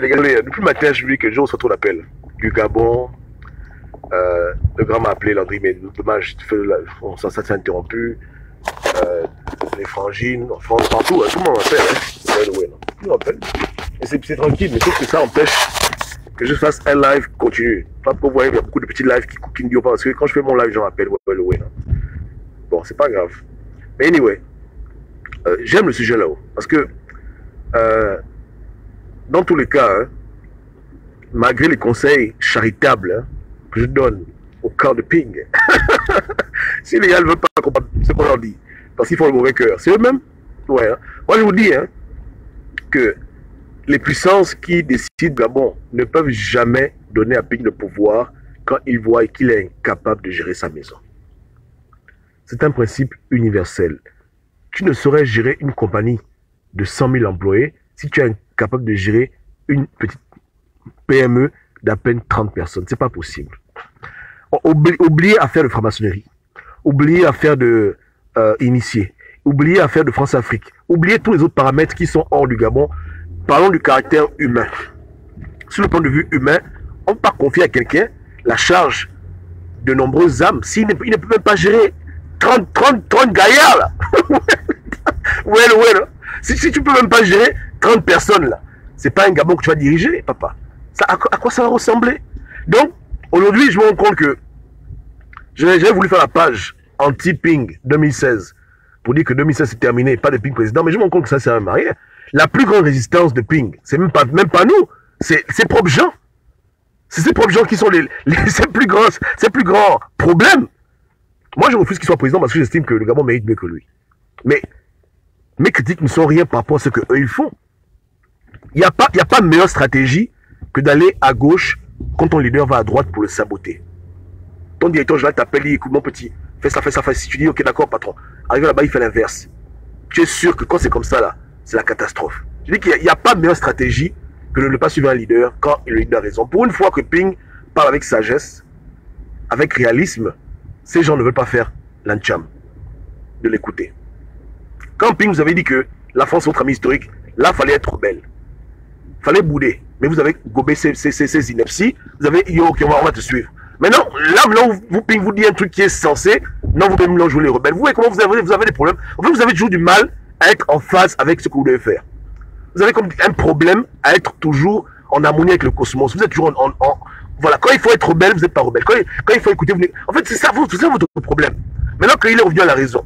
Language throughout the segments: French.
Depuis le matin, je me dis que le jour où on se retrouve l'appel du Gabon, le grand m'a appelé, Landry, mais dommage, ça s'est interrompu. Les frangines, en France, partout, tout le monde m'appelle. Tout le monde m'appelle. Et c'est tranquille, mais sauf que ça empêche que je fasse un live continu. Pas pour voir, il y a beaucoup de petits lives qui ne durent pas, parce que quand je fais mon live, j'en appelle. Bon, c'est pas grave. Mais anyway, j'aime le sujet là-haut, parce que dans tous les cas, malgré les conseils charitables que je donne au camp de Ping, si les gars ne veulent pas comprendre ce qu'on leur dit, parce qu'ils font le mauvais cœur, c'est eux-mêmes. Ouais, hein. Moi, je vous dis que les puissances qui décident Gabon ne peuvent jamais donner à Ping le pouvoir quand ils voient qu'il est incapable de gérer sa maison. C'est un principe universel. Tu ne saurais gérer une compagnie de 100 000 employés si tu es incapable de gérer une petite PME d'à peine 30 personnes. C'est pas possible. Oubliez à faire de franc-maçonnerie. Oubliez à faire de initié. Oubliez à faire de France-Afrique. Oubliez tous les autres paramètres qui sont hors du Gabon. Parlons du caractère humain. Sur le point de vue humain, on ne peut pas confier à quelqu'un la charge de nombreuses âmes s'il ne peut même pas gérer 30 gaillards là. Ouais. Si tu ne peux même pas gérer 30 personnes là, c'est pas un Gabon que tu vas diriger, papa. Ça, à quoi ça va ressembler? Donc, aujourd'hui, je me rends compte que j'avais voulu faire la page anti-Ping 2016 pour dire que 2016 c'est terminé, pas de Ping président, mais je me rends compte que ça sert à rien. La plus grande résistance de Ping, c'est même pas nous, c'est ses propres gens. C'est ses propres gens qui sont ses plus grands problèmes. Moi, je refuse qu'il soit président parce que j'estime que le Gabon mérite mieux que lui. Mais mes critiques ne sont rien par rapport à ce qu'eux ils font. Il n'y a pas meilleure stratégie que d'aller à gauche quand ton leader va à droite pour le saboter. Ton directeur général t'appelle, il dit, écoute mon petit, fais ça. Si tu dis, ok d'accord patron, arrivé là-bas, il fait l'inverse. Tu es sûr que quand c'est comme ça là, c'est la catastrophe. Je dis qu'il n'y a pas meilleure stratégie que de ne pas suivre un leader quand le leader a raison. Pour une fois que Ping parle avec sagesse, avec réalisme, ces gens ne veulent pas faire l'ancham de l'écouter. Quand Ping vous avait dit que la France est votre ami historique, là, il fallait être rebelle. Il fallait bouder. Mais vous avez gobé ces inepties. Vous avez dit, ok, on va te suivre. Maintenant, là où Ping vous dit un truc qui est censé, non, vous devez jouer les rebelles. Vous voyez comment vous avez des problèmes. En fait, vous avez toujours du mal à être en phase avec ce que vous devez faire. Vous avez comme un problème à être toujours en harmonie avec le cosmos. Vous êtes toujours voilà, quand il faut être rebelle, vous n'êtes pas rebelle. Quand il faut écouter, vous n'êtes... En fait, c'est ça votre problème. Maintenant qu'il est revenu à la raison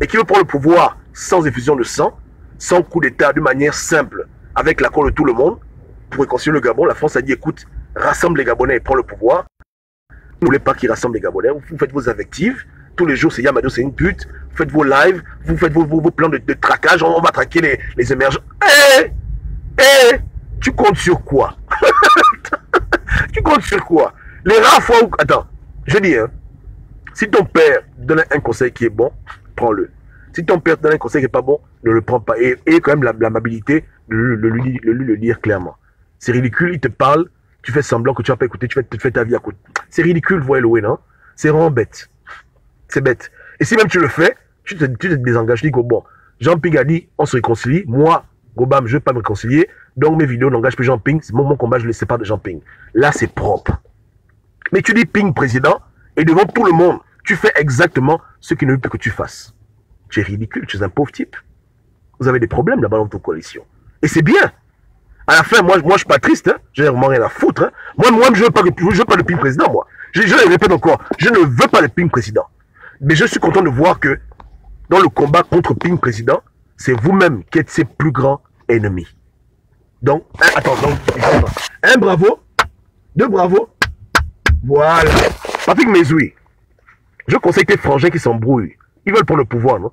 et qu'il veut prendre le pouvoir sans effusion de sang, sans coup d'état, de manière simple, avec l'accord de tout le monde, pour réconcilier le Gabon, la France a dit, écoute, rassemble les Gabonais et prends le pouvoir. Vous ne voulez pas qu'ils rassemblent les Gabonais, vous faites vos invectives. Tous les jours, c'est Yamado, c'est une pute. Vous faites vos lives, vous faites vos plans de traquage, on va traquer les émergents. Tu comptes sur quoi? Tu comptes sur quoi? Les rares fois où... Attends, je dis, si ton père donne un conseil qui est bon, prends-le. Si ton père donne un conseil qui n'est pas bon, ne le prends pas. Et quand même l'amabilité de lui le dire clairement. C'est ridicule, il te parle, tu fais semblant que tu vas pas écouter, tu fais ta vie à côté. C'est ridicule, voyez le non? C'est vraiment bête. C'est bête. Et si même tu le fais, tu te désengages. Tu dis que bon, Jean Ping a dit, on se réconcilie. Moi, Gobam, je ne veux pas me réconcilier. Donc mes vidéos n'engagent plus Jean Ping. C'est mon combat, je le sépare de Jean Ping. Là, c'est propre. Mais tu dis Ping président, et devant tout le monde, tu fais exactement ce qu'il ne veut plus que tu fasses. Tu es ridicule, tu es un pauvre type. Vous avez des problèmes là-bas dans votre coalition. Et c'est bien. À la fin, moi je suis pas triste, hein. Je n'ai vraiment rien à foutre. Hein. Moi, je veux pas le Ping président, moi. Je le répète encore, je ne veux pas le Ping président. Mais je suis content de voir que dans le combat contre Ping président, c'est vous-même qui êtes ses plus grands ennemis. Donc, un bravo, deux bravos, voilà. Patrick Mezoui, je conseille tes frangins qui s'embrouillent. Ils veulent prendre le pouvoir, non?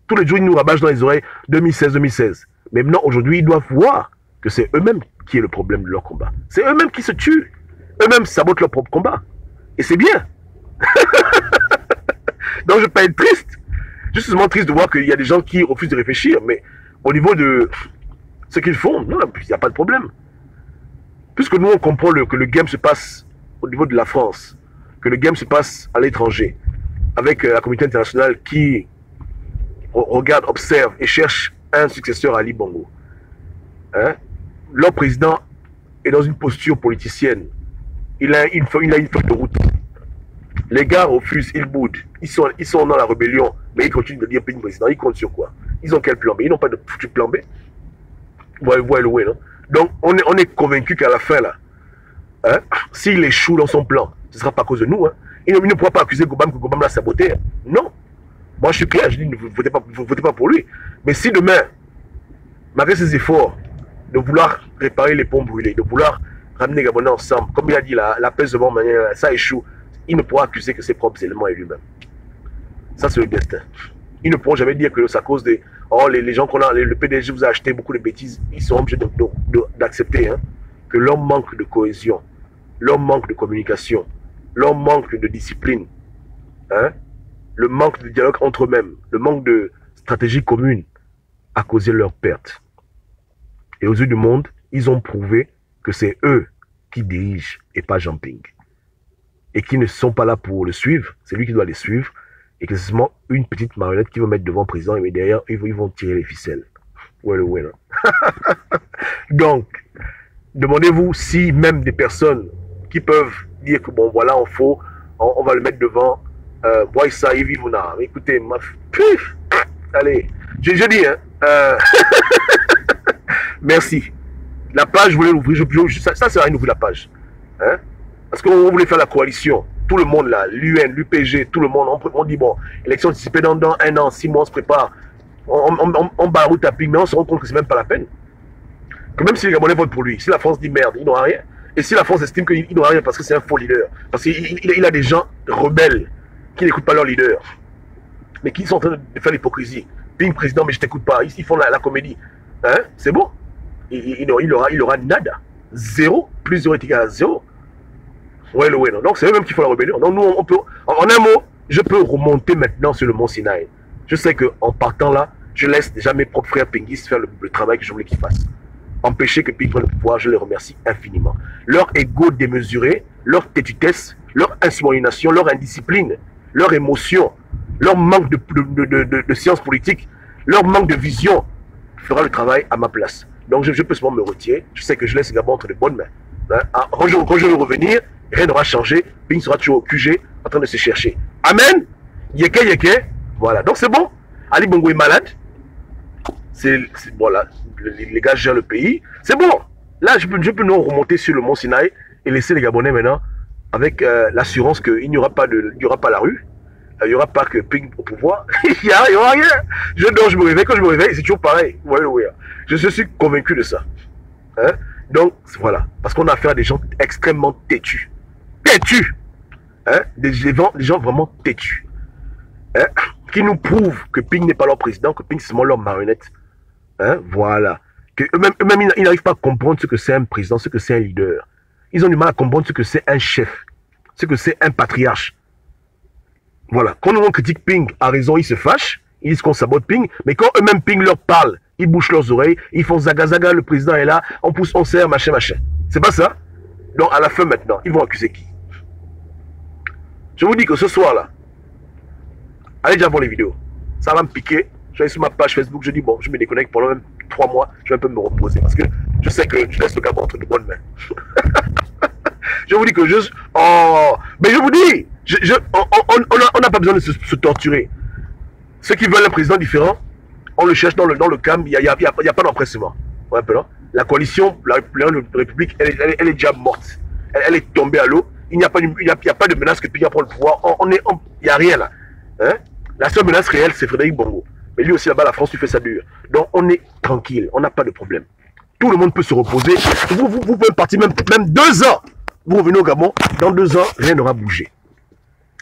Tous les jours, ils nous rabâchent dans les oreilles 2016. Mais maintenant, aujourd'hui, ils doivent voir que c'est eux-mêmes qui est le problème de leur combat. C'est eux-mêmes qui se tuent. Eux-mêmes sabotent leur propre combat. Et c'est bien. Donc, je ne vais pas être triste. Je suis seulement triste de voir qu'il y a des gens qui refusent de réfléchir. Mais au niveau de ce qu'ils font, non, il n'y a pas de problème. Puisque nous, on comprend que le game se passe au niveau de la France, que le game se passe à l'étranger, avec la communauté internationale qui regarde, observe et cherche un successeur à Ali Bongo. Hein? Leur président est dans une posture politicienne. Il a une feuille de route. Les gars refusent, ils boudent. Ils sont dans la rébellion, mais ils continuent de dire Ping président. Ils comptent sur quoi? Ils ont quel plan B? Ils n'ont pas de foutu plan B. Ouais, non? Donc, on est convaincu qu'à la fin, là, hein, s'il échoue dans son plan, ce ne sera pas à cause de nous. Hein. Il ne pourra pas accuser Gobam que Gobam l'a saboté. Hein. Non. Moi, je suis clair, je dis, ne votez pas pour lui. Mais si demain, malgré ses efforts de vouloir réparer les ponts brûlés, de vouloir ramener les Gabonais ensemble, comme il a dit, la paix de bon manière, ça échoue, il ne pourra accuser que ses propres éléments et lui-même. Ça, c'est le destin. Ils ne pourront jamais dire que c'est à cause des... Oh, les gens qu'on a, le PDG vous a acheté beaucoup de bêtises. Ils seront obligés d'accepter hein, que leur manque de cohésion, leur manque de communication, leur manque de discipline, hein, le manque de dialogue entre eux-mêmes, le manque de stratégie commune a causé leur perte. Et aux yeux du monde, ils ont prouvé que c'est eux qui dirigent et pas Jean Ping. Et qui ne sont pas là pour le suivre, c'est lui qui doit les suivre. Et que c'est seulement une petite marionnette qui va mettre devant le président et derrière, ils vont tirer les ficelles. Ouais. Donc, demandez-vous si même des personnes qui peuvent dire que bon, voilà, on va le mettre devant, voyez ça, ils vivent là. Écoutez, allez, je dis, hein, merci. La page, je voulais l'ouvrir, ça sert à rien d'ouvrir la page. Hein? Parce qu'on voulait faire la coalition. Tout le monde là, l'UN, l'UPG, tout le monde, on dit bon, élection anticipée dans 1 an, 6 mois, on se prépare. On baroute à Ping, mais on se rend compte que c'est même pas la peine. Que même si les Gabonais votent pour lui, si la France dit merde, il n'aura rien. Et si la France estime qu'il n'aura rien parce que c'est un faux leader, parce qu'il a des gens rebelles qui n'écoutent pas leur leader, mais qui sont en train de faire l'hypocrisie. Ping président, mais je t'écoute pas, ils font la comédie. Hein? C'est bon? Il aura nada. 0, plus 0 est égal à 0. Ouais, non. Donc c'est eux-mêmes qui font la rébellion. Donc nous, on peut, en un mot, je peux remonter maintenant sur le mont Sinaï. Je sais qu'en partant là, je laisse déjà mes propres frères pinguistes faire le travail que je voulais qu'ils fassent. Empêcher que Ping prenne le pouvoir, je les remercie infiniment. Leur ego démesuré, leur têtutesse, leur insubordination, leur indiscipline, leur émotion, leur manque de science politique, leur manque de vision fera le travail à ma place. Donc je peux seulement me retirer. Je sais que je laisse Gabon entre de bonnes mains. Hein? Quand je vais revenir, rien n'aura changé. Ping sera toujours au QG en train de se chercher. Amen. Yeke. Voilà. Donc c'est bon. Ali Bongo est malade. Voilà. Les gars gèrent le pays. C'est bon. Là, je peux nous remonter sur le mont Sinaï et laisser les Gabonais maintenant avec l'assurance qu'il n'y aura pas la rue. Il n'y aura pas que Ping au pouvoir. Il n'y aura rien. Je dors, je me réveille. Quand je me réveille, c'est toujours pareil. Ouais. Je suis convaincu de ça. Hein? Donc, voilà. Parce qu'on a affaire à des gens extrêmement têtus. Têtus. Hein? Des gens vraiment têtus. Hein? Qui nous prouvent que Ping n'est pas leur président, que Ping c'est seulement leur marionnette. Hein? Voilà. Que eux-mêmes, ils n'arrivent pas à comprendre ce que c'est un président, ce que c'est un leader. Ils ont du mal à comprendre ce que c'est un chef, ce que c'est un patriarche. Voilà. Quand on critique Ping, à raison, ils se fâchent, ils disent qu'on sabote Ping, mais quand eux-mêmes Ping leur parle, ils bouchent leurs oreilles, ils font zaga, le président est là, on pousse, on serre, machin. C'est pas ça? Donc à la fin maintenant, ils vont accuser qui? Je vous dis que ce soir-là, allez déjà voir les vidéos. Ça va me piquer. Je vais sur ma page Facebook, je dis bon, je me déconnecte pendant même 3 mois, je vais un peu me reposer parce que je sais que je laisse le Gabon entre de bonnes mains. Je vous dis que mais je vous dis, on n'a pas besoin de se torturer. Ceux qui veulent un président différent, on le cherche dans le camp, il n'y a pas d'empressement. Ouais, la coalition, la République, elle est déjà morte. Elle est tombée à l'eau. Il n'y a pas de menace que Ping prend le pouvoir. Il n'y a rien là. Hein? La seule menace réelle, c'est Frédéric Bongo. Mais lui aussi là-bas, la France lui fait ça dur. Donc on est tranquille, on n'a pas de problème. Tout le monde peut se reposer. Vous pouvez partir même 2 ans. Vous revenez au Gabon, dans 2 ans, rien n'aura bougé.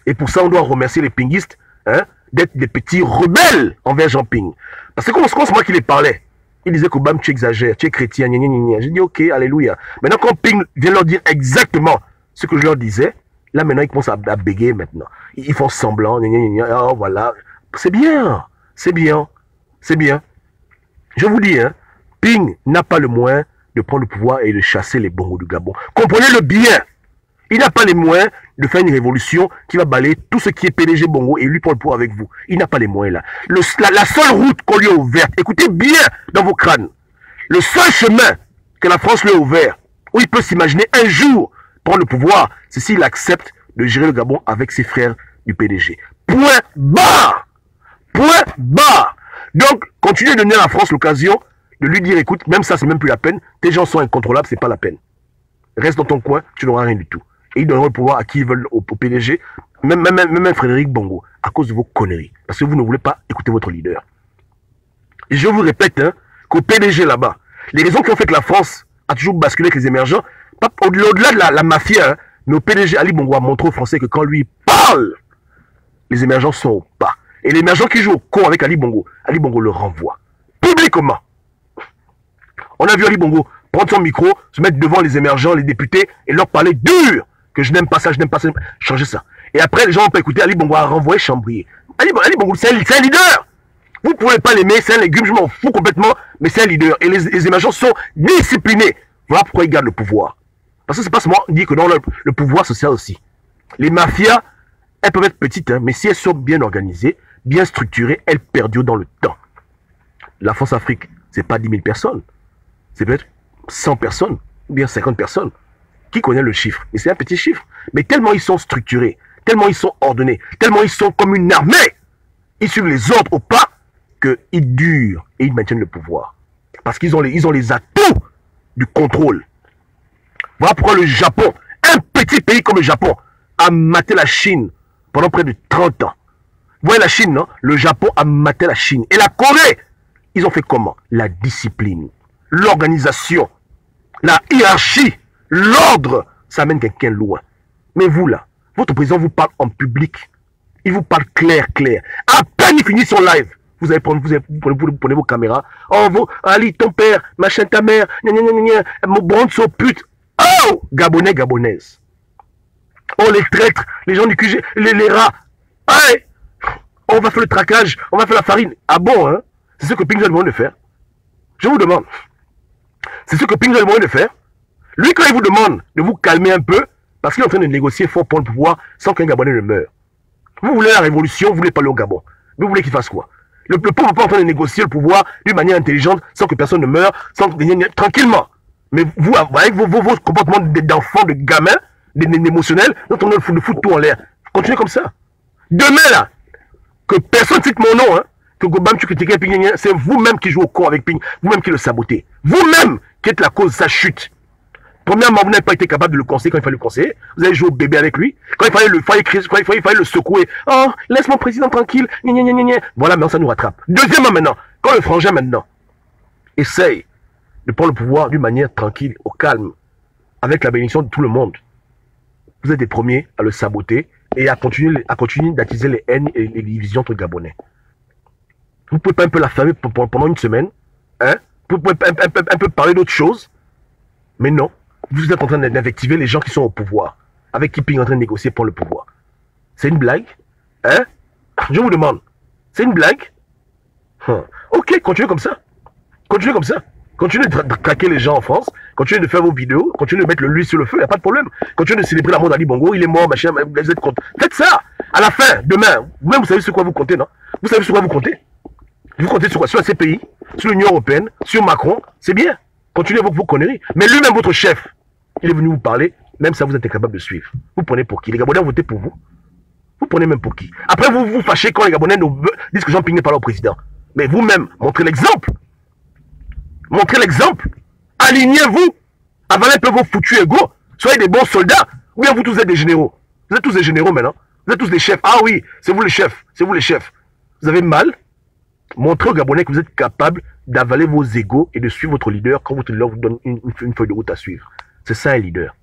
Et pour ça, on doit remercier les pinguistes hein, d'être des petits rebelles envers Jean Ping. Parce que quand c'est moi qui les parlais, ils disaient qu'Obama, tu exagères, tu es chrétien, gna gna gna. J'ai dit ok, alléluia. Maintenant, quand Ping vient leur dire exactement ce que je leur disais, là maintenant, ils commencent à bégayer maintenant. Ils font semblant, gna gna gna, oh voilà. C'est bien. Je vous dis, hein, Ping n'a pas le moyen de prendre le pouvoir et de chasser les bongos du Gabon. Comprenez-le bien. Il n'a pas les moyens de faire une révolution qui va balayer tout ce qui est PDG Bongo et lui prendre le pouvoir avec vous. Il n'a pas les moyens là. La seule route qu'on lui a ouverte, écoutez bien dans vos crânes, le seul chemin que la France lui a ouvert, où il peut s'imaginer un jour prendre le pouvoir, c'est s'il accepte de gérer le Gabon avec ses frères du PDG. Point barre. Point barre. Donc, continuez de donner à la France l'occasion de lui dire, écoute, même ça, c'est même plus la peine. Tes gens sont incontrôlables, c'est pas la peine. Reste dans ton coin, tu n'auras rien du tout. Et ils donneront le pouvoir à qui ils veulent au PDG, même Frédéric Bongo, à cause de vos conneries. Parce que vous ne voulez pas écouter votre leader. Et je vous répète, hein, qu'au PDG là-bas, les raisons qui ont fait que la France a toujours basculé avec les émergents, au-delà de la mafia, hein, mais au PDG, Ali Bongo a montré aux Français que quand lui parle, les émergents sont au pas. Et les émergents qui jouent au con avec Ali Bongo le renvoie. Publiquement. On a vu Ali Bongo prendre son micro, se mettre devant les émergents, les députés, et leur parler dur, que je n'aime pas ça, changer ça. Et après, les gens ont pas écouté, Ali Bongo a renvoyé Chambrier. Ali Bongo, c'est un leader. Vous ne pouvez pas l'aimer, c'est un légume, je m'en fous complètement, mais c'est un leader. Et les émergents sont disciplinés. Voilà pourquoi ils gardent le pouvoir. Parce que c'est pas seulement dire que dans le pouvoir social aussi. Les mafias, elles peuvent être petites, hein, mais si elles sont bien organisées, bien structurées, elles perdurent dans le temps. La France-Afrique, c'est pas 10 000 personnes. C'est peut-être 100 personnes, ou bien 50 personnes. Qui connaît le chiffre? Mais c'est un petit chiffre. Mais tellement ils sont structurés, tellement ils sont ordonnés, tellement ils sont comme une armée, ils suivent les ordres au pas, qu'ils durent et ils maintiennent le pouvoir. Parce qu'ils ont les atouts du contrôle. Voilà pourquoi le Japon, un petit pays comme le Japon, a maté la Chine pendant près de 30 ans. Vous voyez la Chine, non? Le Japon a maté la Chine. Et la Corée, ils ont fait comment? La discipline, l'organisation, la hiérarchie, l'ordre, ça amène quelqu'un loin. Mais vous là, votre président vous parle en public. Il vous parle clair. À peine il finit son live, vous prenez vos caméras. Oh, Ali, ton père, machin, ta mère, mon bronzo pute. Oh, Gabonais, Gabonaises. Oh, les traîtres, les gens du QG, les rats. Hey, on va faire le traquage, on va faire la farine. Ah bon, hein? C'est ce que Ping a demandé de faire. Je vous demande. C'est ce que Ping a demandé de faire. Lui, quand il vous demande de vous calmer un peu, parce qu'il est en train de négocier fort pour le pouvoir sans qu'un Gabonais ne meure. Vous voulez la révolution, vous voulez parler au Gabon. Vous voulez qu'il fasse quoi? Le peuple n'est pas en train de négocier le pouvoir d'une manière intelligente, sans que personne ne meure, tranquillement. Mais vous, avec vos comportements d'enfants, de gamins, d'émotionnels, nous sommes en train de foutre tout en l'air. Continuez comme ça. Demain, là, que personne cite mon nom, hein, que Gobam, tu critiques Ping, c'est vous-même qui jouez au con avec Ping, vous-même qui le sabotez. Vous-même qui êtes la cause de sa chute. Premièrement, vous n'avez pas été capable de le conseiller quand il fallait le conseiller. Vous avez joué au bébé avec lui. Quand il fallait le secouer. Oh, laisse mon président tranquille. Voilà, maintenant ça nous rattrape. Deuxièmement, maintenant, quand le frangin maintenant essaye de prendre le pouvoir d'une manière tranquille, au calme, avec la bénédiction de tout le monde, vous êtes les premiers à le saboter et à continuer d'attiser les haines et les divisions entre Gabonais. Vous pouvez pas un peu la fermer pendant une semaine, hein? Vous pouvez un peu parler d'autre chose, mais non. Vous êtes en train d'invectiver les gens qui sont au pouvoir, avec qui Ping est en train de négocier pour le pouvoir. C'est une blague? Hein? Je vous demande. C'est une blague? Ok, continuez comme ça. Continuez comme ça. Continuez de traquer les gens en France. Continuez de faire vos vidéos. Continuez de mettre l'huile sur le feu, il n'y a pas de problème. Continuez de célébrer la mort d'Ali Bongo. Il est mort, machin, vous êtes content. Faites ça. À la fin, demain, vous-même, vous savez sur quoi vous comptez, non? Vous savez sur quoi vous comptez? Vous comptez sur quoi? Sur un CPI, sur l'Union Européenne, sur Macron. C'est bien. Continuez vos conneries. Mais lui-même, votre chef, il est venu vous parler, même ça vous êtes incapable de suivre. Vous prenez pour qui? Les Gabonais ont voté pour vous. Vous prenez même pour qui? Après, vous vous fâchez quand les Gabonais disent que Jean Ping n'est pas là au président. Mais vous-même, montrez l'exemple. Montrez l'exemple. Alignez-vous. Avalez un peu vos foutus égaux. Soyez des bons soldats. Ou bien vous tous êtes des généraux. Vous êtes tous des généraux maintenant. Vous êtes tous des chefs. Ah oui, c'est vous les chefs. C'est vous les chefs. Vous avez mal. Montrez aux Gabonais que vous êtes capable d'avaler vos égaux et de suivre votre leader quand votre leader vous donne une feuille de route à suivre. C'est ça un leader.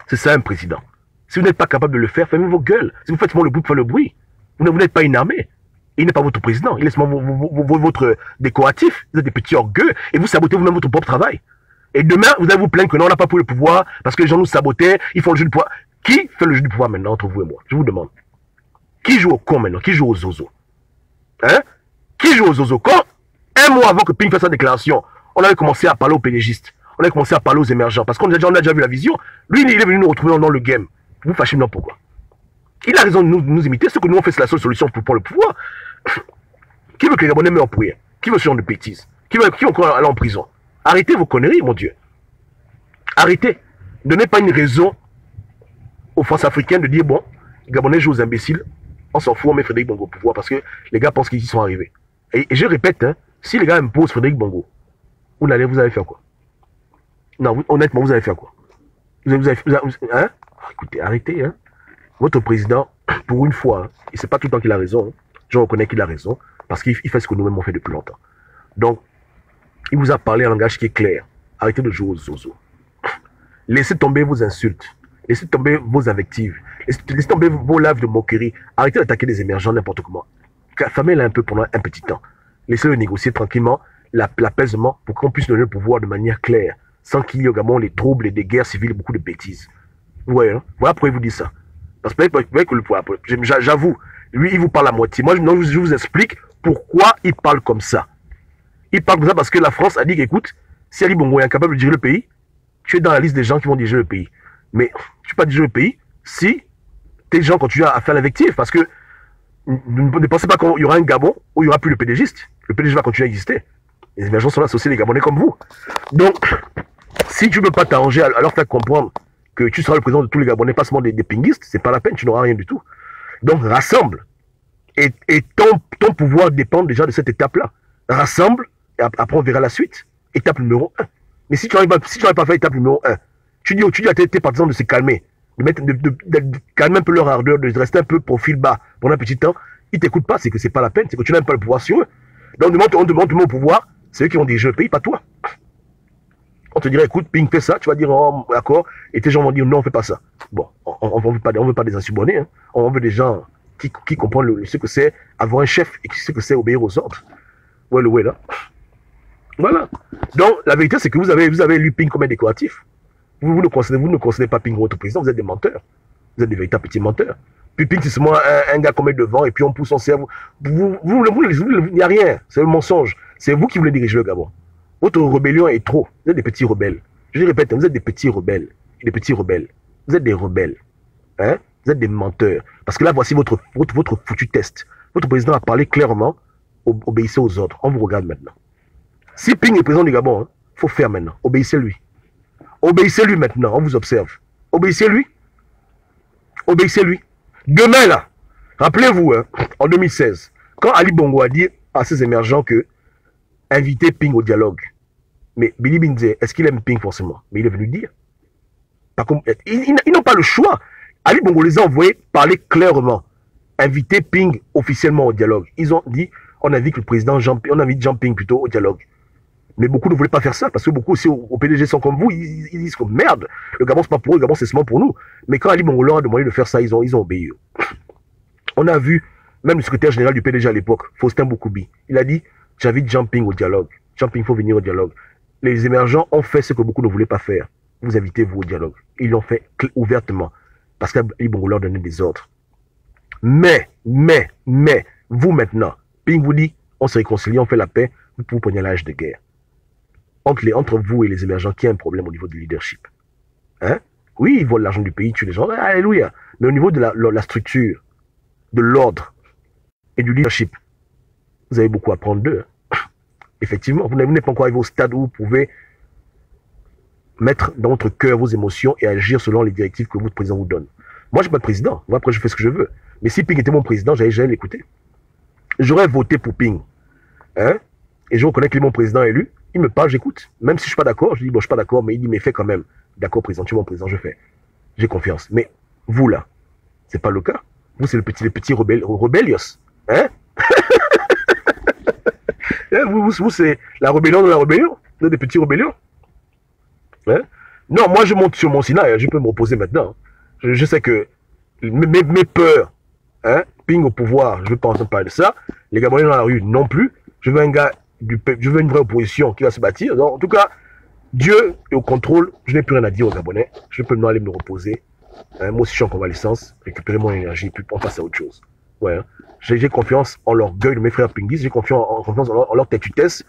C'est ça un président. Si vous n'êtes pas capable de le faire, fermez vos gueules. Si vous faites seulement le bruit pour faire le bruit, vous n'êtes pas une armée. Il n'est pas votre président. Il est seulement votre décoratif. Vous êtes des petits orgueux et vous sabotez vous-même votre propre travail. Et demain, vous allez vous plaindre que non, on n'a pas pris le pouvoir parce que les gens nous sabotaient. Ils font le jeu du pouvoir. Qui fait le jeu du pouvoir maintenant entre vous et moi? Je vous demande. Qui joue au con maintenant? Qui joue aux zozo? Hein? Qui joue aux zozo? Quand, un mois avant que Ping fasse sa déclaration, on avait commencé à parler aux pédégistes. On avait commencé à parler aux émergents. Parce qu'on a déjà vu la vision. Lui, il est venu nous retrouver dans le game. Vous fâchez maintenant pourquoi? Il a raison de nous imiter. Ce que nous on fait, c'est la seule solution pour prendre le pouvoir. Qui veut que les Gabonais meurent pour rien? Qui veut ce genre de bêtises? Qui veut encore aller en prison? Arrêtez vos conneries, mon Dieu. Arrêtez. Ne donnez pas une raison aux forces africaines de dire, bon, les Gabonais jouent aux imbéciles, on s'en fout, on met Frédéric Bongo au pouvoir parce que les gars pensent qu'ils y sont arrivés. Et je répète, hein, si les gars imposent Frédéric Bongo, vous allez faire quoi? Non, honnêtement, vous allez faire quoi? Hein? Écoutez, arrêtez. Hein? Votre président, pour une fois, hein, et c'est pas tout le temps qu'il a raison, hein, je reconnais qu'il a raison, parce qu'il fait ce que nous-mêmes on fait depuis longtemps. Donc, il vous a parlé en langage qui est clair. Arrêtez de jouer aux zozo. Laissez tomber vos insultes. Laissez tomber vos invectives. Laissez tomber vos laves de moquerie. Arrêtez d'attaquer les émergents n'importe comment. Fermez-la un peu pendant un petit temps. Laissez-le négocier tranquillement l'apaisement pour qu'on puisse donner le pouvoir de manière claire, sans qu'il y ait également les troubles et des guerres civiles et beaucoup de bêtises. Ouais, hein? Voilà pourquoi il vous dit ça. Parce que le pouvoir, j'avoue, lui, il vous parle à moitié. Moi, je vous explique pourquoi il parle comme ça. Il parle comme ça parce que la France a dit qu'écoute, si Ali Bongo est incapable de diriger le pays, tu es dans la liste des gens qui vont diriger le pays. Mais tu ne peux pas diriger le pays si tes gens continuent à faire l'invective. Parce que ne pensez pas qu'il y aura un Gabon où il n'y aura plus le PDGiste. Le PDG va continuer à exister. Les émergents sont là, c'est aussi les Gabonais comme vous. Donc, si tu ne peux pas t'arranger à leur faire comprendre que tu seras le président de tous les Gabonais, pas seulement des pinguistes, c'est pas la peine, tu n'auras rien du tout. Donc, rassemble. Et ton pouvoir dépend déjà de cette étape-là. Rassemble, et après on verra la suite. Étape numéro 1. Mais si tu n'arrives pas à faire étape numéro 1, tu dis à tes partisans de se calmer, de calmer un peu leur ardeur, de rester un peu profil bas pendant un petit temps. Ils ne t'écoutent pas, c'est que c'est pas la peine, c'est que tu n'as même pas le pouvoir sur eux. Donc, on te montre au pouvoir, c'est eux qui vont diriger le pays, pas toi. On te dirait, écoute, Ping, fais ça, tu vas dire, oh, d'accord, et tes gens vont dire, non, on ne fait pas ça. Bon, on ne veut pas des insubornés, hein. On veut des gens qui comprennent ce que c'est avoir un chef et ce que c'est obéir aux ordres. Ouais, là. Voilà. Donc, la vérité, c'est que vous avez lu Ping comme un décoratif. Vous ne considérez pas Ping comme votre président, vous êtes des menteurs. Vous êtes des véritables petits menteurs. Puis Ping, c'est seulement un gars qu'on met devant et puis on pousse son cerveau. Il n'y a rien, c'est le mensonge. C'est vous qui voulez diriger le Gabon. Votre rébellion est trop. Vous êtes des petits rebelles. Je répète, vous êtes des petits rebelles. Des petits rebelles. Vous êtes des rebelles. Hein? Vous êtes des menteurs. Parce que là, voici votre foutu test. Votre président a parlé clairement. Obéissez aux ordres. On vous regarde maintenant. Si Ping est président du Gabon, il faut faire maintenant. Obéissez-lui. Obéissez-lui maintenant. On vous observe. Obéissez-lui. Obéissez-lui. Demain, là, rappelez-vous, hein, en 2016, quand Ali Bongo a dit à ses émergents que invitez Ping au dialogue. Mais Billy Binze, est-ce qu'il aime Ping forcément? Mais il est venu dire. Ils n'ont pas le choix. Ali Bongo les a envoyés parler clairement. Inviter Ping officiellement au dialogue. Ils ont dit, on invite le président on invite Jean Ping plutôt au dialogue. Mais beaucoup ne voulaient pas faire ça, parce que beaucoup aussi au PDG sont comme vous, ils disent comme merde, le Gabon c'est pas pour eux, le Gabon c'est seulement pour nous. Mais quand Ali Bongo leur a demandé de faire ça, ils ont obéi. On a vu, même le secrétaire général du PDG à l'époque, Faustin Boukoubi, il a dit, j'invite Jean Ping au dialogue. Jean Ping, il faut venir au dialogue. Les émergents ont fait ce que beaucoup ne voulaient pas faire. Vous invitez-vous au dialogue. Ils l'ont fait ouvertement, parce qu'Ali Bongo leur donnait des ordres. Mais, vous maintenant, Ping vous dit, on se réconcilie, on fait la paix, vous pouvez prendre l'âge de guerre. Entre vous et les émergents, qui a un problème au niveau du leadership? Hein? Oui, ils volent l'argent du pays, tuent les gens, alléluia. Mais au niveau de la structure, de l'ordre et du leadership, vous avez beaucoup à prendre d'eux. Effectivement, vous n'êtes pas encore arrivé au stade où vous pouvez mettre dans votre cœur vos émotions et agir selon les directives que votre président vous donne. Moi, je ne suis pas de président. Moi, après, je fais ce que je veux. Mais si Ping était mon président, j'allais l'écouter. J'aurais voté pour Ping. Hein? Et je reconnais qu'il est mon président élu. Il me parle, j'écoute. Même si je ne suis pas d'accord, je dis, bon, je ne suis pas d'accord, mais il dit, mais fais quand même. D'accord, président, tu es mon président, je fais. J'ai confiance. Mais vous, là, ce n'est pas le cas. Vous, c'est le petit rebellios. Hein? vous c'est la rébellion de la rébellion. Vous êtes des petits rébellions. Hein? Non, moi, je monte sur mon Sinaï. Je peux me reposer maintenant. Je sais que mes peurs, hein, Ping au pouvoir, je ne veux pas entendre parler de ça. Les Gabonais dans la rue non plus. Je veux un gars je veux une vraie opposition qui va se bâtir. Donc, en tout cas, Dieu est au contrôle. Je n'ai plus rien à dire aux Gabonais. Je peux maintenant aller me reposer. Hein, moi aussi, je suis en convalescence. Récupérer mon énergie, puis on passe à autre chose. Ouais, hein. J'ai confiance en l'orgueil de mes frères pinguistes. J'ai confiance en leur têtutesse.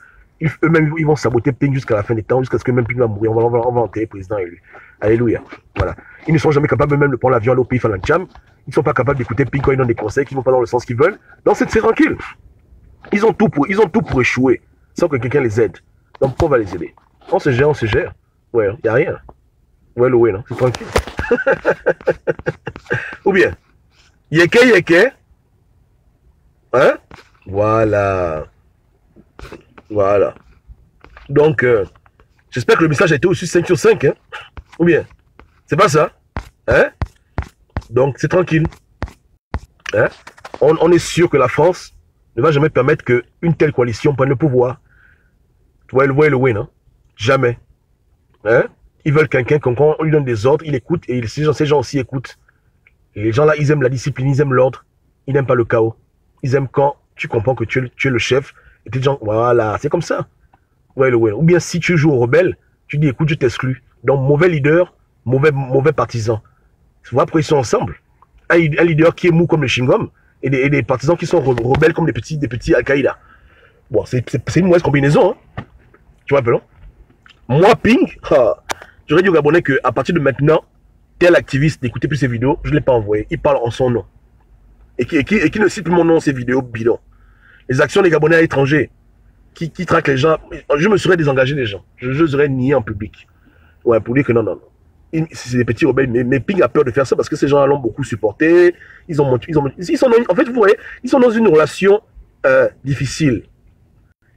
Eux-mêmes, ils vont saboter Ping jusqu'à la fin des temps, jusqu'à ce que même Ping va mourir. On va enterrer le président élu. Alléluia. Voilà. Ils ne sont jamais capables même de prendre l'avion, aller au pays faire la Tcham. Ils ne sont pas capables d'écouter Ping quand ils donnent des conseils qui ne vont pas dans le sens qu'ils veulent. Donc, c'est tranquille. Ils ont tout pour échouer, sans que quelqu'un les aide. Donc, pourquoi on va les aider? On se gère. Ouais, il n'y a rien. Ouais, le ouais, non, c'est tranquille. Ou bien, yeke yeke. Hein? Voilà. Voilà. Donc, j'espère que le message a été aussi 5 sur 5. Hein? Ou bien, c'est pas ça. Hein? Donc, c'est tranquille. Hein? On est sûr que la France ne va jamais permettre qu'une telle coalition prenne le pouvoir. Tu vois le win, non? Jamais. Hein? Ils veulent quelqu'un, quand on lui donne des ordres, il écoute, et ces gens aussi écoutent. Et les gens là, ils aiment la discipline, ils aiment l'ordre, ils n'aiment pas le chaos. Ils aiment quand tu comprends que tu es le chef, et tes gens, voilà, c'est comme ça. Ouais, le win. Ou bien si tu joues au rebelle, tu dis, écoute, je t'exclus. Donc, mauvais leader, mauvais partisan. Tu vois, après, ils sont ensemble. Un leader qui est mou comme le chewing-gum, et des partisans qui sont rebelles comme des petits Al-Qaïda. Bon, c'est une mauvaise combinaison, hein. Tu vois un peu, non? Moi, Ping, j'aurais dit aux Gabonais qu'à partir de maintenant, tel activiste n'écoutez plus ses vidéos, je ne l'ai pas envoyé. Il parle en son nom. Et qui ne cite plus mon nom dans ses vidéos bidons. Les actions des Gabonais à l'étranger, qui traquent les gens, je me serais désengagé des gens. Je les aurais niés en public. Ouais, pour dire que non. C'est des petits rebelles, mais Ping a peur de faire ça parce que ces gens-là l'ont beaucoup supporté. Ils sont en fait, vous voyez, ils sont dans une relation difficile.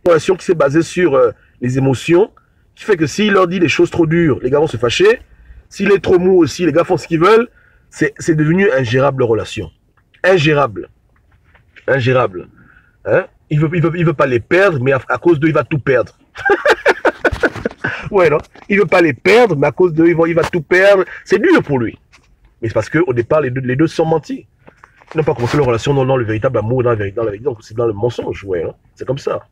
Une relation qui s'est basée sur les émotions, qui fait que s'il leur dit des choses trop dures, les gars vont se fâcher. S'il est trop mou aussi, les gars font ce qu'ils veulent. C'est devenu ingérable leur relation. Ingérable. Hein? Il veut pas les perdre, mais à cause d'eux, il va tout perdre. Ouais, non? Il veut pas les perdre, mais à cause d'eux, il va tout perdre. C'est dur pour lui. Mais c'est parce qu'au départ, les deux se sont mentis. Ils n'ont pas commencé leur relation dans le véritable amour, dans la vérité, donc c'est dans le mensonge. Ouais, non? C'est comme ça.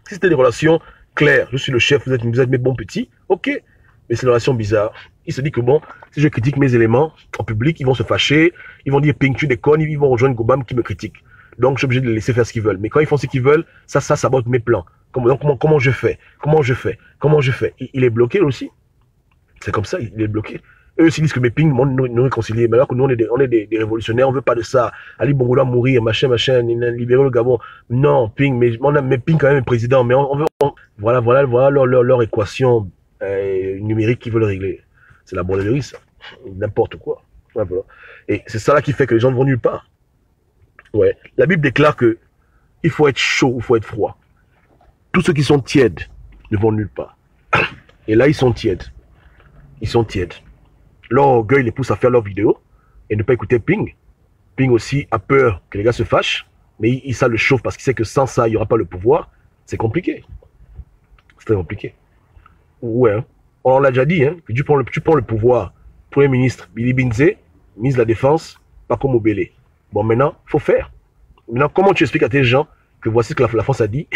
Si c'était des relations claires, je suis le chef, vous êtes mes bons petits, ok. Mais c'est une relation bizarre. Il se dit que bon, si je critique mes éléments en public, ils vont se fâcher, ils vont dire Ping, tu déconnes, ils vont rejoindre Gobam qui me critique. Donc je suis obligé de les laisser faire ce qu'ils veulent. Mais quand ils font ce qu'ils veulent, ça sabote mes plans. Comment je fais? Il est bloqué aussi. C'est comme ça, il est bloqué. Eux aussi disent que mes Ping nous réconcilier. Mais alors que nous, on est des révolutionnaires, on veut pas de ça. Ali Bongo doit mourir, machin, libérer le Gabon. Non, Ping, mais Ping quand même est président. Mais voilà leur équation numérique qu'ils veulent régler. C'est la bordellerie, ça. N'importe quoi. Ouais, voilà. Et c'est ça là qui fait que les gens ne vont nulle part. Ouais. La Bible déclare que il faut être chaud ou il faut être froid. Tous ceux qui sont tièdes ne vont nulle part. Et là, ils sont tièdes. Leur orgueil les pousse à faire leurs vidéos et ne pas écouter Ping. Ping aussi a peur que les gars se fâchent, mais ça le chauffe parce qu'il sait que sans ça, il n'y aura pas le pouvoir. C'est compliqué. C'est très compliqué. Ouais, hein. On l'a déjà dit, hein, que tu prends le pouvoir. Premier ministre, Billy Binze, ministre de la Défense, Paco Mobele. Bon, maintenant, il faut faire. Maintenant, comment tu expliques à tes gens que voici ce que la France a dit?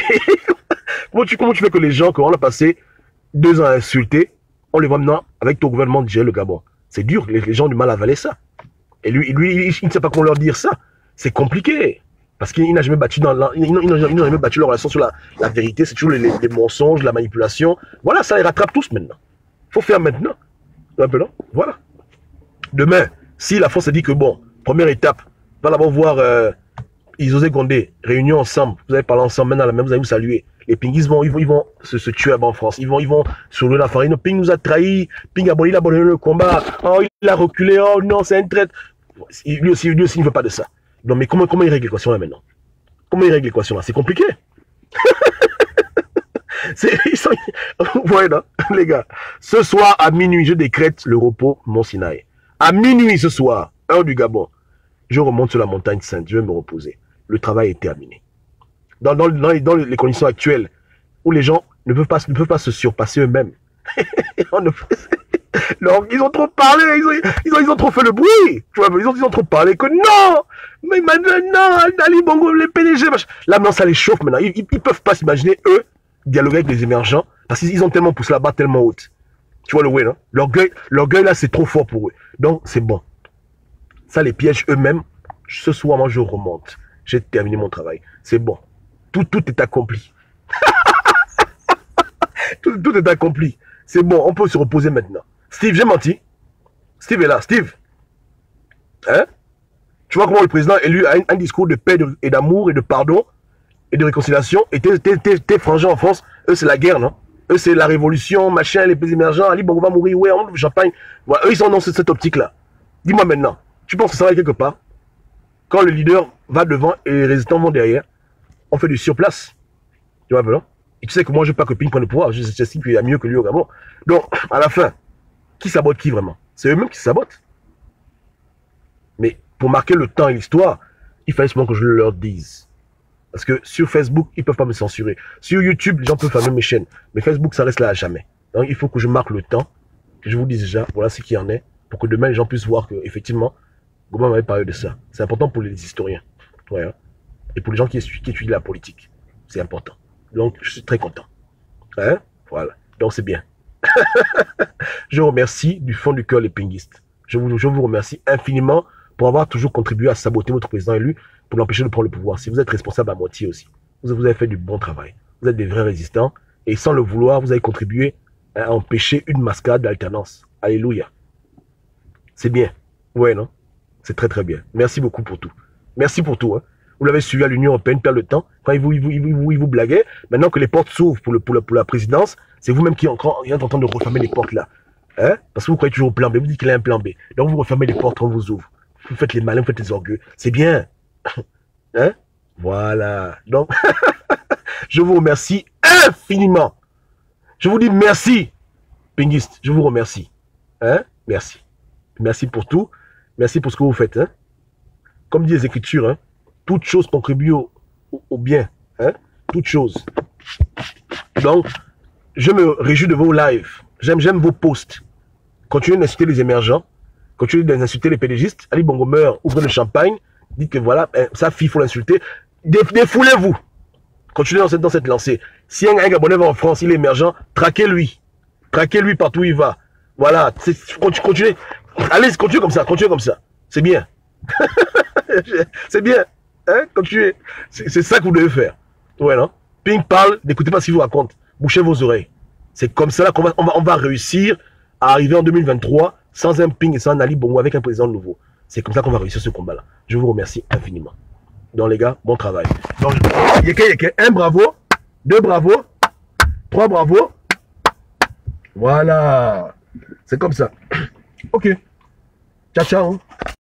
comment tu fais que les gens, qu'on a passé 2 ans à insulter, on les voit maintenant avec ton gouvernement de gérer le Gabon? C'est dur, les gens ont du mal à avaler ça. Et lui il ne sait pas comment leur dire ça. C'est compliqué. Parce qu'il n'a jamais battu leur relation sur la vérité. C'est toujours les mensonges, la manipulation. Voilà, ça les rattrape tous maintenant. Il faut faire maintenant. Un peu, non? Voilà. Demain, si la France a dit que bon, première étape, va d'abord voir Isosé Gondé, réunion ensemble, vous allez parler ensemble, maintenant vous allez vous saluer. Les Ping, ils vont se tuer en France. Ils vont sur le la farine. Ping nous a trahis. Ping a abandonné le combat. Oh, il a reculé. Oh non, c'est un traître. Lui aussi, il ne veut pas de ça. Non, mais comment il règle l'équation là maintenant? Comment il règle l'équation là? C'est compliqué. Ouais, non, les gars. Ce soir, à minuit, je décrète le repos Mont Sinaï. À minuit ce soir, heure du Gabon, je remonte sur la montagne sainte. Je vais me reposer. Le travail est terminé. Dans les conditions actuelles, où les gens ne peuvent pas se surpasser eux-mêmes. Ils ont trop parlé, ils ont trop fait le bruit. Tu vois, ils ont trop parlé que non, mais maintenant, Ali Bongo, les PDG, machin. Là, maintenant, ça les chauffe maintenant. Ils peuvent pas s'imaginer, eux, dialoguer avec les émergents, parce qu'ils ont tellement poussé la barre tellement haute. Tu vois le way, non? L'orgueil, là, c'est trop fort pour eux. Donc, c'est bon. Ça les piège eux-mêmes. Ce soir, moi, je remonte. J'ai terminé mon travail. C'est bon. Tout est accompli. tout est accompli. C'est bon, on peut se reposer maintenant. Steve, j'ai menti. Steve est là. Steve. Hein? Tu vois comment le président élu a un discours de paix et d'amour et de pardon et de réconciliation. Et tes frangins en France, eux, c'est la guerre, non? Eux, c'est la révolution, machin, les pays émergents. Ali Bongo va mourir, ouais, on ouvre champagne. Voilà, eux, ils sont dans cette optique-là. Dis-moi maintenant, tu penses que ça va quelque part? Quand le leader va devant et les résistants vont derrière, on fait du surplace. Tu vois, voilà. Et tu sais que moi, je ne veux pas que Ping prenne le pouvoir. J'estime qu'il y a mieux que lui au Gabon. Donc, à la fin, qui sabote qui vraiment? C'est eux-mêmes qui sabotent. Mais pour marquer le temps et l'histoire, il fallait seulement que je leur dise. Parce que sur Facebook, ils ne peuvent pas me censurer. Sur YouTube, les gens peuvent fermer mes chaînes. Mais Facebook, ça reste là à jamais. Donc, il faut que je marque le temps, que je vous dise déjà, voilà ce qu'il y en est, pour que demain, les gens puissent voir qu'effectivement, Goma m'avait parlé de ça. C'est important pour les historiens. Ouais, hein. Et pour les gens qui étudient la politique. C'est important. Donc, je suis très content. Hein? Voilà. Donc, c'est bien. Je remercie du fond du cœur les pinguistes. Je vous remercie infiniment pour avoir toujours contribué à saboter votre président élu pour l'empêcher de prendre le pouvoir. Si vous êtes responsable à moitié aussi, vous avez fait du bon travail. Vous êtes des vrais résistants et sans le vouloir, vous avez contribué à empêcher une mascarade d'alternance. Alléluia. C'est bien. Ouais, non? C'est très très bien. Merci beaucoup pour tout. Merci pour tout. Hein. Vous l'avez suivi à l'Union européenne, perdre le temps. Quand ils vous blaguaient, maintenant que les portes s'ouvrent pour la présidence, c'est vous-même qui êtes en train de refermer les portes là. Hein? Parce que vous croyez toujours au plan B. Vous dites qu'il y a un plan B. Donc vous refermez les portes quand on vous ouvre. Vous faites les malins, vous faites les orgueux. C'est bien. Hein? Voilà. Donc, je vous remercie infiniment. Je vous dis merci, pinguiste. Je vous remercie. Hein? Merci. Merci pour tout. Merci pour ce que vous faites. Hein? Comme dit les Écritures, hein? Toute chose contribue au bien. Hein? Toute chose. Donc, je me réjouis de vos lives. J'aime vos posts. Continuez d'insulter les émergents. Continuez d'insulter les pédégistes. Ali Bongo meurt, ouvrez le champagne. Dites que voilà, sa fille, il faut l'insulter. Défoulez-vous. Continuez dans cette lancée. Si un Gabonais va en France, il est émergent, traquez-lui. Traquez-lui partout où il va. Voilà. Continuez. Allez, continuez comme ça. Continuez comme ça. C'est bien. C'est bien. Hein? Continuez. C'est ça que vous devez faire. Ouais, non? Ping parle, n'écoutez pas ce qu'il vous raconte. Bouchez vos oreilles. C'est comme ça qu'on va réussir à arriver en 2023 sans un Ping et sans un Ali Bongo avec un président nouveau. C'est comme ça qu'on va réussir ce combat-là. Je vous remercie infiniment. Donc les gars, bon travail. Donc, un bravo, 2 bravos, 3 bravos. Voilà. C'est comme ça. Ok. Ciao, ciao.